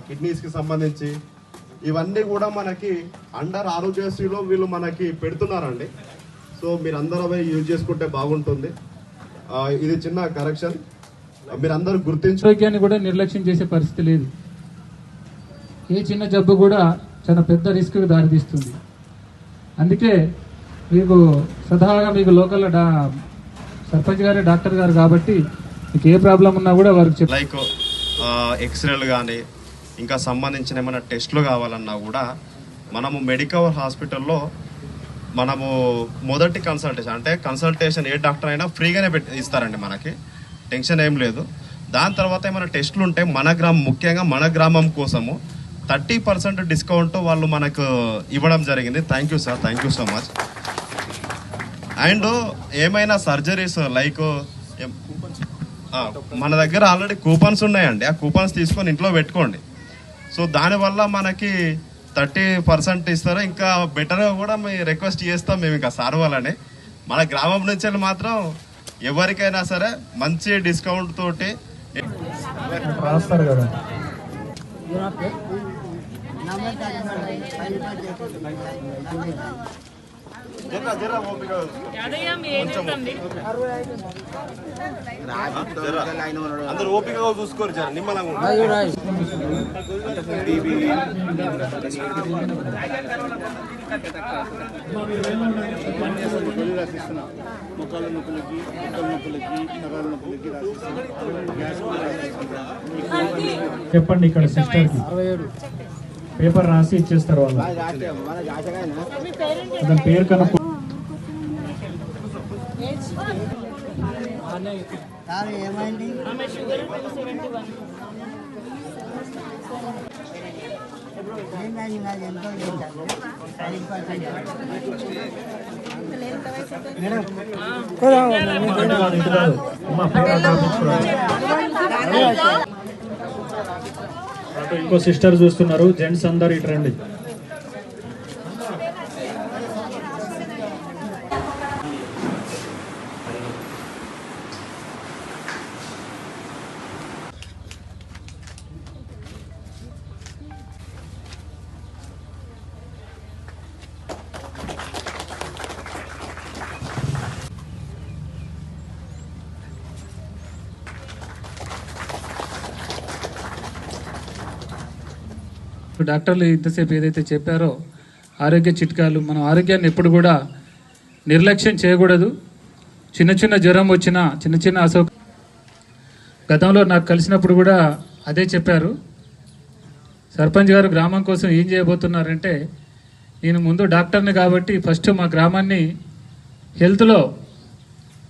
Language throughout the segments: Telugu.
కిడ్నీస్ కి సంబంధించి ఇవన్నీ కూడా మనకి అండర్ ఆరోగ్యశ్రీలో వీళ్ళు మనకి పెడుతున్నారండి. సో మీరందరూ యూజ్ చేసుకుంటే బాగుంటుంది. ఇది చిన్న కరెక్షన్, మీరందరూ గుర్తించి ఆరోగ్యాన్ని కూడా నిర్లక్ష్యం చేసే పరిస్థితి లేదు. ఏ చిన్న జబ్బు కూడా చాలా పెద్ద రిస్క్కి దారితీస్తుంది. అందుకే మీకు స్వతహాగా మీకు లోకల్ సర్పంచ్ గారే డాక్టర్ గారు కాబట్టి మీకు ఏ ప్రాబ్లం ఉన్నా కూడా వారికి లైక్ ఎక్స్రేలు కానీ ఇంకా సంబంధించిన ఏమైనా టెస్టులు కావాలన్నా కూడా మనము మెడికవర్ హాస్పిటల్లో మనము మొదటి కన్సల్టేషన్ ఏ డాక్టర్ అయినా ఫ్రీగానే ఇస్తారండి. మనకి టెన్షన్ ఏం లేదు. దాని తర్వాత ఏమైనా టెస్టులు ఉంటే ముఖ్యంగా మన గ్రామం కోసము 30% డిస్కౌంట్ వాళ్ళు మనకు ఇవ్వడం జరిగింది. Thank you sir, thank you so much. And ఏమైనా సర్జరీస్ లైక్ మన దగ్గర ఆల్రెడీ కూపన్స్ ఉన్నాయండి. ఆ కూపన్స్ తీసుకొని ఇంట్లో పెట్టుకోండి. సో దానివల్ల మనకి 30% ఇస్తారు. ఇంకా బెటర్గా కూడా మేము రిక్వెస్ట్ చేస్తాం మేము ఇంకా సార్ వాళ్ళని. మన గ్రామం నుంచి మాత్రం ఎవరికైనా సరే మంచి డిస్కౌంట్ తోటి రాస్తారు కదా. అందరు ఓపికగా చూసుకోరు జర నిమ్మలంగా. మొక్కల నొప్పులకి నరాల నొప్పులకి చెప్పండి. ఇక్కడ సిస్టర్కి పేపర్ రాసి ఇచ్చేస్తారు వాళ్ళు. దాని పేరు కనుక్కో. ఏమైంది? ఇంకో సిస్టర్ చూస్తున్నారు. జెంట్స్ అందరు ఇటు రండి. డాక్టర్లు ఇంతసేపు ఏదైతే చెప్పారో ఆరోగ్య చిట్కాలు, మనం ఆరోగ్యాన్ని ఎప్పుడు కూడా నిర్లక్ష్యం చేయకూడదు. చిన్న చిన్న జ్వరం వచ్చినా, చిన్న చిన్న గతంలో నాకు కలిసినప్పుడు కూడా అదే చెప్పారు. సర్పంచ్ గారు గ్రామం కోసం ఏం చేయబోతున్నారంటే, నేను ముందు డాక్టర్ని కాబట్టి ఫస్ట్ మా గ్రామాన్ని హెల్త్లో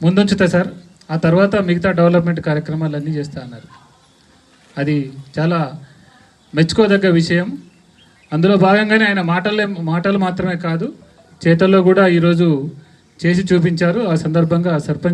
ముందుంచుతా సార్, ఆ తర్వాత మిగతా డెవలప్మెంట్ కార్యక్రమాలు అన్నీ చేస్తా అన్నారు. అది చాలా మెచ్చుకోదగ్గ విషయం. అందులో భాగంగానే ఆయన మాటలు మాత్రమే కాదు, చేతల్లో కూడా ఈరోజు చేసి చూపించారు. ఆ సందర్భంగా సర్పంచ్